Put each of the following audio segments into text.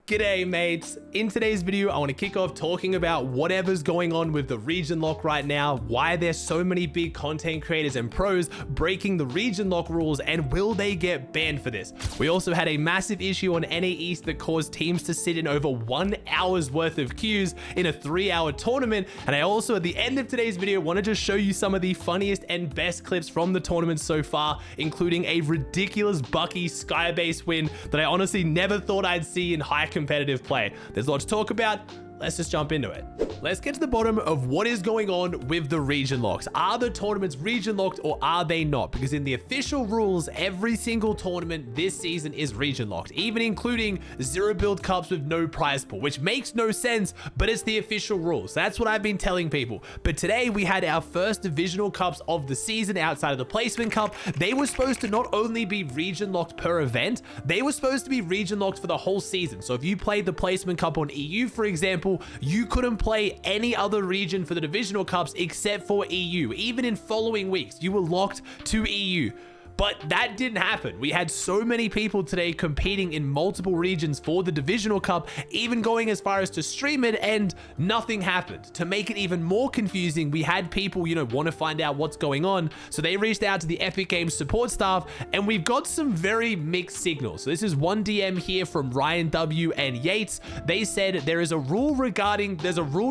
G'day mates. In today's video, I want to kick off talking about whatever's going on with the region lock right now, why there's so many big content creators and pros breaking the region lock rules, and will they get banned for this? We also had a massive issue on NA East that caused teams to sit in over 1 hour's worth of queues in a 3-hour tournament. And I also, at the end of today's video, wanted to show you some of the funniest and best clips from the tournament so far, including a ridiculous Bucke Skybase win that I honestly never thought I'd see in high competitive play. There's a lot to talk about. Let's just jump into it. Let's get to the bottom of what is going on with the region locks. Are the tournaments region locked or are they not? Because in the official rules, every single tournament this season is region locked, even including 0 build cups with no prize pool, which makes no sense, but it's the official rules. That's what I've been telling people. But today we had our first divisional cups of the season outside of the placement cup. They were supposed to not only be region locked per event, they were supposed to be region locked for the whole season. So if you played the placement cup on EU, for example, you couldn't play any other region for the divisional cups except for EU. Even in following weeks, you were locked to EU. But that didn't happen. We had so many people today competing in multiple regions for the divisional cup, even going as far as to stream it, and nothing happened. To make it even more confusing, we had people, want to find out what's going on. So they reached out to the Epic Games support staff, and we've got some very mixed signals. So this is one DM here from Ryan W and Yates. They said there's a rule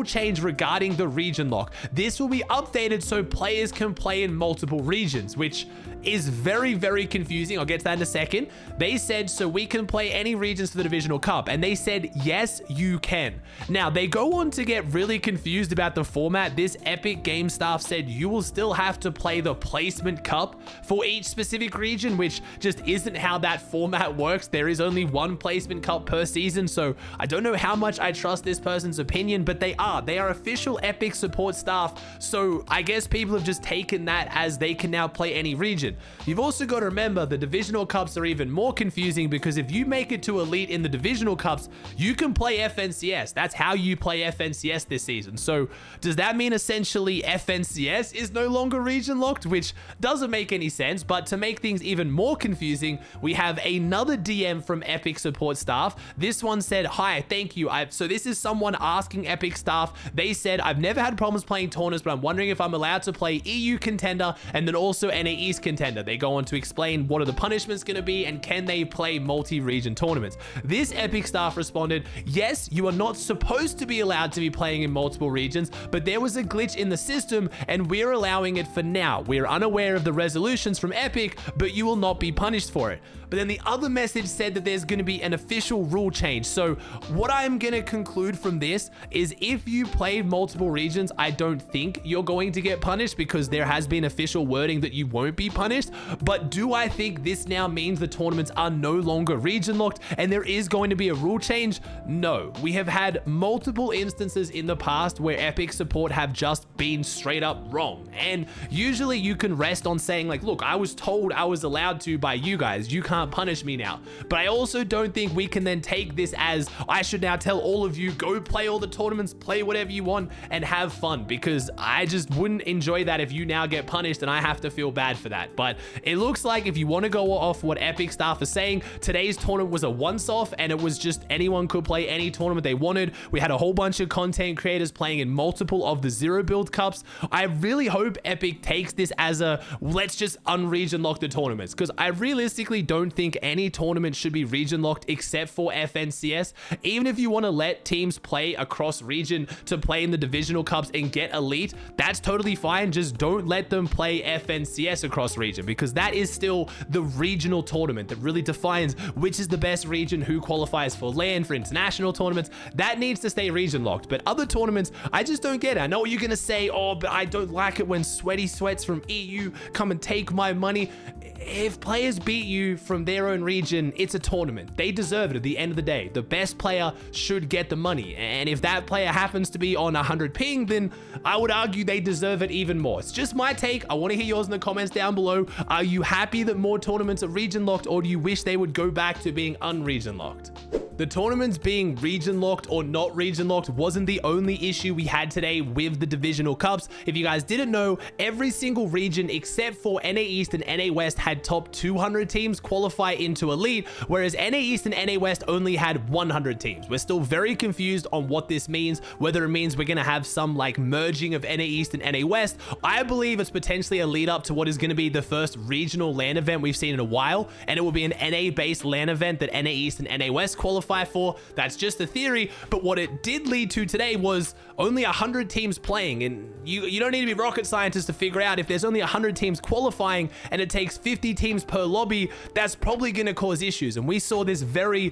change regarding the region lock. This will be updated so players can play in multiple regions, which is very, very confusing. I'll get to that in a second. They said, so we can play any regions for the divisional cup. And they said, yes, you can. Now, they go on to get really confused about the format. This Epic Game staff said you will still have to play the placement cup for each specific region, which just isn't how that format works. There is only one placement cup per season. So I don't know how much I trust this person's opinion, but they are official Epic support staff. So I guess people have just taken that as they can now play any region. You've also got to remember the divisional cups are even more confusing, because if you make it to elite in the divisional cups, you can play FNCS. That's how you play FNCS this season. So does that mean essentially FNCS is no longer region locked, which doesn't make any sense? But to make things even more confusing, we have another DM from Epic support staff. This one said, hi, thank you. So this is someone asking Epic staff. They said, I've never had problems playing tournaments, but I'm wondering if I'm allowed to play EU contender and then also NA East contender. They go on to explain what are the punishments going to be and can they play multi-region tournaments. This Epic staff responded, yes, you are not supposed to be allowed to be playing in multiple regions, but there was a glitch in the system and we're allowing it for now. We're unaware of the resolutions from Epic, but you will not be punished for it. But then the other message said that there's going to be an official rule change. So what I'm going to conclude from this is if you play multiple regions, I don't think you're going to get punished, because there has been official wording that you won't be punished. But do I think this now means the tournaments are no longer region locked and there is going to be a rule change? No. We have had multiple instances in the past where Epic support have just been straight up wrong. And usually you can rest on saying like, look, I was told I was allowed to by you guys. You can't punish me now. But I also don't think we can then take this as I should now tell all of you, go play all the tournaments, play whatever you want and have fun, because I just wouldn't enjoy that if you now get punished and I have to feel bad for that. But it looks like if you want to go off what Epic staff are saying, today's tournament was a once-off and it was just anyone could play any tournament they wanted. We had a whole bunch of content creators playing in multiple of the 0 build cups. I really hope Epic takes this as a let's just unregion lock the tournaments, because I realistically don't think any tournament should be region locked except for FNCS. Even if you want to let teams play across region to play in the divisional cups and get elite, that's totally fine. Just don't let them play FNCS across region, because that is still the regional tournament that really defines which is the best region, who qualifies for LAN, for international tournaments. That needs to stay region locked. But other tournaments, I just don't get it. I know what you're going to say, oh, but I don't like it when sweaty sweats from EU come and take my money. If players beat you from their own region, it's a tournament. They deserve it at the end of the day. The best player should get the money. And if that player happens to be on 100 ping, then I would argue they deserve it even more. It's just my take. I want to hear yours in the comments down below. Are you happy that more tournaments are region locked, or do you wish they would go back to being unregion locked? The tournaments being region locked or not region locked wasn't the only issue we had today with the divisional cups. If you guys didn't know, every single region except for NA East and NA West had top 200 teams qualify into Elite, whereas NA East and NA West only had 100 teams. We're still very confused on what this means, whether it means we're going to have some like merging of NA East and NA West. I believe it's potentially a lead up to what is going to be the first regional LAN event we've seen in a while, and it will be an NA based LAN event that NA East and NA West qualify for. That's just a theory, but what it did lead to today was only 100 teams playing, and you don't need to be rocket scientists to figure out if there's only 100 teams qualifying and it takes 50 teams per lobby, that's probably going to cause issues. And we saw this very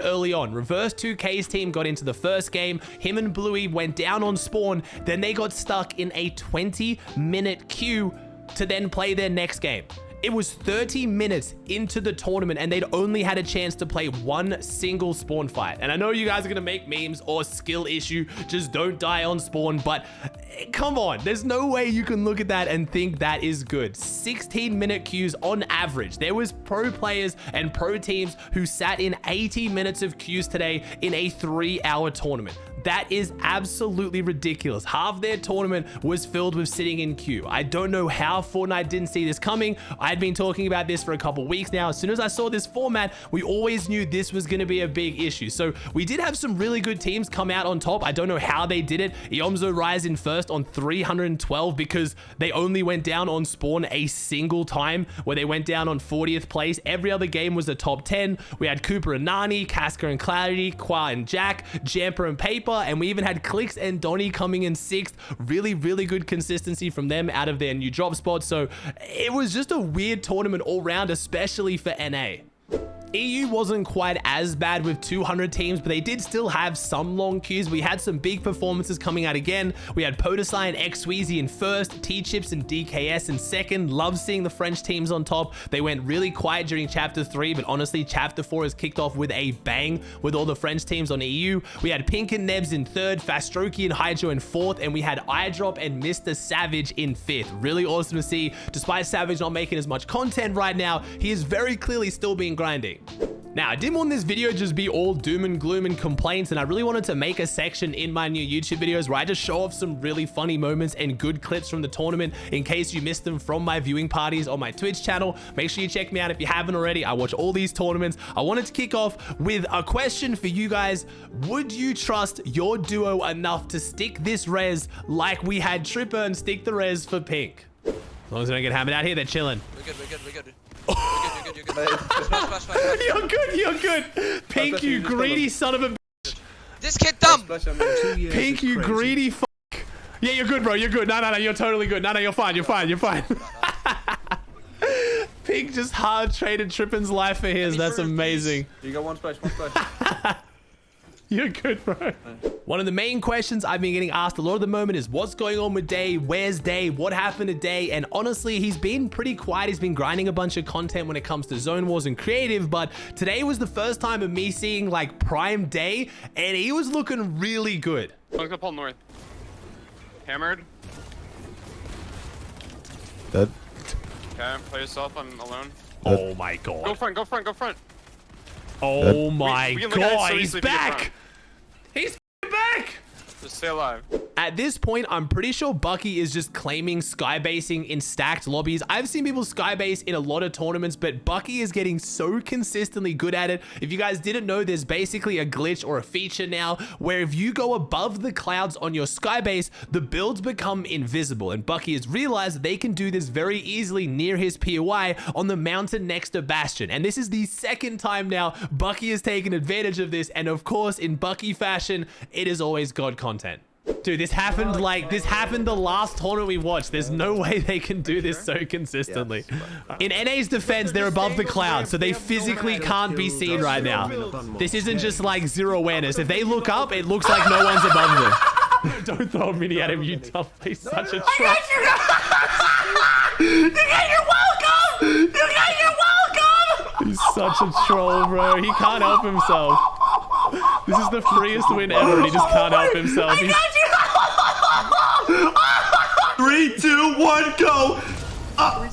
early on. Reverse 2K's team got into the first game, him and Bluey went down on spawn, then they got stuck in a 20-minute queue to then play their next game. It was 30 minutes into the tournament and they'd only had a chance to play one single spawn fight. And I know you guys are gonna make memes or skill issue, just don't die on spawn, but come on, there's no way you can look at that and think that is good. 16-minute queues on average. There was pro players and pro teams who sat in 80 minutes of queues today in a 3-hour tournament. That is absolutely ridiculous. Half their tournament was filled with sitting in queue. I don't know how Fortnite didn't see this coming. I'd been talking about this for a couple weeks now. As soon as I saw this format, we always knew this was going to be a big issue. So we did have some really good teams come out on top. I don't know how they did it. Yomzo Rise in first on 312 because they only went down on spawn a single time, where they went down on 40th place. Every other game was a top 10. We had Cooper and Nani, Casca and Clarity, Qua and Jack, Jamper and Paper, and we even had Clicks and Donnie coming in 6th. Really good consistency from them out of their new drop spots. So it was just a weird tournament all round, especially for NA. EU wasn't quite as bad with 200 teams, but they did still have some long queues. We had some big performances coming out again. We had Podesai and X-Sweezy in first, T-Chips and DKS in second. Love seeing the French teams on top. They went really quiet during Chapter 3, but honestly, Chapter 4 has kicked off with a bang with all the French teams on EU. We had Pinq and Nebs in third, Fastroki and Hydro in fourth, and we had iDrop and Mr. Savage in fifth. Really awesome to see. Despite Savage not making as much content right now, he is very clearly still being grinding. Now, I didn't want this video just be all doom and gloom and complaints, and I really wanted to make a section in my new YouTube videos where I just show off some really funny moments and good clips from the tournament in case you missed them from my viewing parties on my Twitch channel. Make sure you check me out if you haven't already. I watch all these tournaments. I wanted to kick off with a question for you guys. Would you trust your duo enough to stick this res like we had Tripper and stick the res for Pinq? As long as we don't get hammered out here, they're chilling. We're good. You're good. Pinq, you greedy son of a bitch. This kid dumb. Pinq, you greedy fuck. Yeah, you're good, bro. You're good. No, you're totally good. No, you're fine. Pinq just hard traded Trippin's life for his. That's amazing. You got one splash. You're good, bro. One of the main questions I've been getting asked a lot at the moment is what's going on with Deyy? Where's Deyy? What happened to Deyy? And honestly, he's been pretty quiet. He's been grinding a bunch of content when it comes to Zone Wars and creative, but today was the first time of me seeing like prime Deyy, and he was looking really good. Look up all north. Hammered. Dead. Okay, play yourself. I'm alone. Oh my god. Go front. Oh my god, so he's back! He's back! Just stay alive. At this point, I'm pretty sure Bucke is just claiming skybasing in stacked lobbies. I've seen people skybase in a lot of tournaments, but Bucke is getting so consistently good at it. If you guys didn't know, there's basically a glitch or a feature now where if you go above the clouds on your skybase, the builds become invisible. And Bucke has realized that they can do this very easily near his POI on the mountain next to Bastion. And this is the second time now Bucke has taken advantage of this. And of course, in Bucke fashion, it is always God content. Dude, this happened the last tournament we watched. There's no way they can do this so consistently. In NA's defense, they're above the clouds, so they physically can't be seen right now. This isn't just like zero awareness. If they look up, it looks like no one's above them. Don't throw a mini at him, you dumb. He's such a troll. You got your welcome! He's such a troll, bro. He can't help himself. This is the freest win ever, and he just can't help himself. 3, 2, 1, go!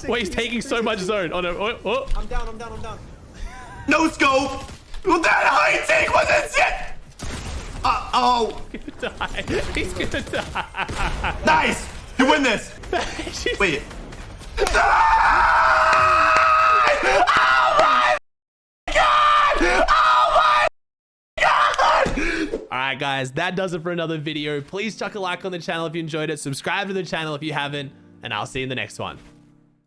Wait, he's taking so much zone. Oh no! Oh. I'm down. No scope. Well, that high take was insane. Oh. He's gonna die. Nice. You win this. Wait. Oh my God! Oh my God! Alright guys, that does it for another video. Please chuck a like on the channel if you enjoyed it. Subscribe to the channel if you haven't. And I'll see you in the next one.